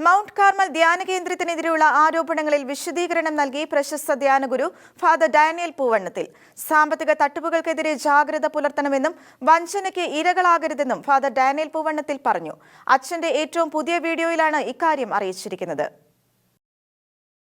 Mount Carmel ധ്യാനകേന്ദ്രത്തിനെതിരെയുള്ള ആരോപണങ്ങളിൽ വിശദീകരണം നൽകി പ്രശസ്ത ധ്യാനഗുരു ഫാദർ ഡാനിയൽ പൂവണ്ണത്തിൽ. സാമ്പത്തിക തട്ടിപ്പുകൾക്കെതിരെ ജാഗ്രത പുലർത്തണമെന്നും വഞ്ചനയ്ക്ക് ഇരകളാകരുതെന്നും ഫാദർ ഡാനിയൽ പൂവണ്ണത്തിൽ പറഞ്ഞു. അച്ഛന്റെ ഏറ്റവും പുതിയ വീഡിയോയിലാണ് ഇക്കാര്യം അറിയിച്ചിരിക്കുന്നത്.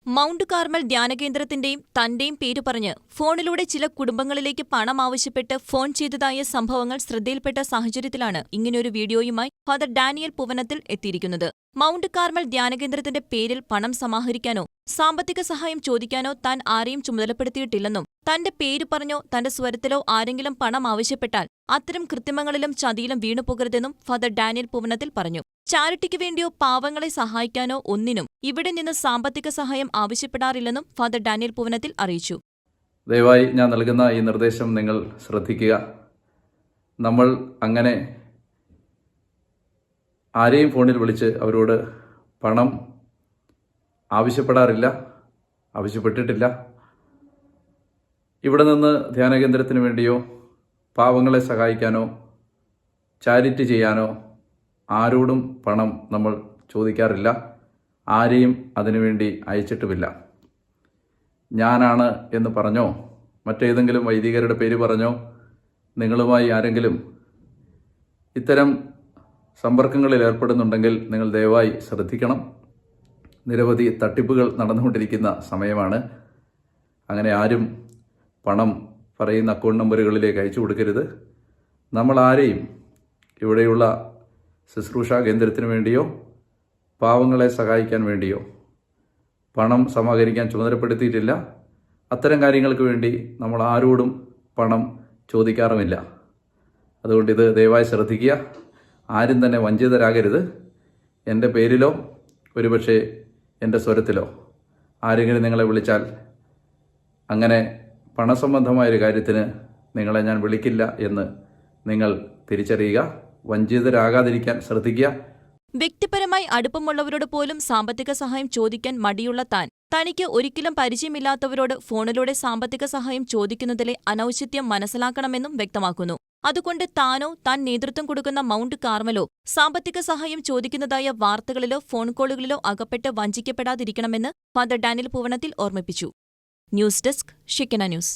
മൗണ്ട് കാർമൽ ധ്യാനകേന്ദ്രത്തിന്റെയും തന്റെയും പേര് പറഞ്ഞ് ഫോണിലൂടെ ചില കുടുംബങ്ങളിലേക്ക് പണം ആവശ്യപ്പെട്ട് ഫോൺ ചെയ്തതായ സംഭവങ്ങൾ ശ്രദ്ധയിൽപ്പെട്ട സാഹചര്യത്തിലാണ് ഇങ്ങനെയൊരു വീഡിയോയുമായി ഫാദർ ഡാനിയൽ പൂവണ്ണത്തിൽ എത്തിയിരിക്കുന്നത്. മൗണ്ട് കാർമൽ ധ്യാനകേന്ദ്രത്തിന്റെ പേരിൽ പണം സമാഹരിക്കാനോ സാമ്പത്തിക സഹായം ചോദിക്കാനോ താൻ ആരെയും ചുമതലപ്പെടുത്തിയിട്ടില്ലെന്നും തന്റെ പേര് പറഞ്ഞോ തന്റെ സ്വരത്തിലോ ആരെങ്കിലും പണം ആവശ്യപ്പെട്ടാൽ അത്തരം കൃത്രിമങ്ങളിലും ചതിയിലും വീണുപോകരുതെന്നും ഫാദർ ഡാനിയൽ പൂവണ്ണത്തിൽ പറഞ്ഞു. ചാരിറ്റിക്ക് വേണ്ടിയോ പാവങ്ങളെ സഹായിക്കാനോ ഒന്നിനും ഇവിടെ നിന്ന് സാമ്പത്തിക സഹായം ആവശ്യപ്പെടാറില്ലെന്നും ഫാദർ ഡാനിയൽ പൂവണ്ണത്തിൽ അറിയിച്ചു. ദയവായി ഞാൻ നൽകുന്ന ഈ നിർദ്ദേശം നിങ്ങൾ ശ്രദ്ധിക്കുക. നമ്മൾ അങ്ങനെ ആരെയും ഫോണിൽ വിളിച്ച് അവരോട് പണം ആവശ്യപ്പെടാറില്ല, ആവശ്യപ്പെട്ടിട്ടില്ല. ഇവിടെ നിന്ന് ധ്യാനകേന്ദ്രത്തിന് വേണ്ടിയോ പാവങ്ങളെ സഹായിക്കാനോ ചാരിറ്റി ചെയ്യാനോ ആരോടും പണം നമ്മൾ ചോദിക്കാറില്ല, ആരെയും അതിനുവേണ്ടി അയച്ചിട്ടുമില്ല. ഞാനാണ് എന്ന് പറഞ്ഞോ മറ്റേതെങ്കിലും വൈദികരുടെ പേര് പറഞ്ഞോ നിങ്ങളുമായി ആരെങ്കിലും ഇത്തരം സമ്പർക്കങ്ങളിൽ ഏർപ്പെടുന്നുണ്ടെങ്കിൽ നിങ്ങൾ ദയവായി ശ്രദ്ധിക്കണം. നിരവധി തട്ടിപ്പുകൾ നടന്നുകൊണ്ടിരിക്കുന്ന സമയമാണ്. അങ്ങനെ ആരും പണം പറയുന്ന അക്കൗണ്ട് നമ്പറുകളിലേക്ക് അയച്ചു കൊടുക്കരുത്. നമ്മൾ ആരെയും ഇവിടെയുള്ള ശുശ്രൂഷാ കേന്ദ്രത്തിന് വേണ്ടിയോ പാവങ്ങളെ സഹായിക്കാൻ വേണ്ടിയോ പണം സമാഹരിക്കാൻ ചുമതലപ്പെടുത്തിയിട്ടില്ല. അത്തരം കാര്യങ്ങൾക്ക് വേണ്ടി നമ്മൾ ആരോടും പണം ചോദിക്കാറുമില്ല. അതുകൊണ്ട് ഇത് ദയവായി ശ്രദ്ധിക്കുക. ആരും തന്നെ വഞ്ചിതരാകരുത്. എൻ്റെ പേരിലോ ഒരുപക്ഷെ എൻ്റെ സ്വരത്തിലോ ആരെങ്കിലും നിങ്ങളെ വിളിച്ചാൽ അങ്ങനെ പണസംബന്ധമായൊരു കാര്യത്തിന് നിങ്ങളെ ഞാൻ വിളിക്കില്ല എന്ന് നിങ്ങൾ തിരിച്ചറിയുക. വഞ്ചിതരാകാതിരിക്കാൻ ശ്രദ്ധിക്കുക. വ്യക്തിപരമായി അടുപ്പമുള്ളവരോട് പോലും സാമ്പത്തിക സഹായം ചോദിക്കാൻ മടിയുള്ള തനിക്ക് ഒരിക്കലും പരിചയമില്ലാത്തവരോട് ഫോണിലൂടെ സാമ്പത്തിക സഹായം ചോദിക്കുന്നതിലെ അനൗചിത്യം മനസ്സിലാക്കണമെന്നും വ്യക്തമാക്കുന്നു. അതുകൊണ്ട് താനോ താൻ നേതൃത്വം കൊടുക്കുന്ന മൗണ്ട് കാർമലോ സാമ്പത്തിക സഹായം ചോദിക്കുന്നതായ വാർത്തകളിലോ ഫോൺ കോളുകളിലോ അകപ്പെട്ട് വഞ്ചിക്കപ്പെടാതിരിക്കണമെന്ന് ഫാദർ ഡാനിയൽ പൂവണ്ണത്തിൽ ഓർമ്മിപ്പിച്ചു. ന്യൂസ് ഡെസ്ക് ഷിക്കന ന്യൂസ്.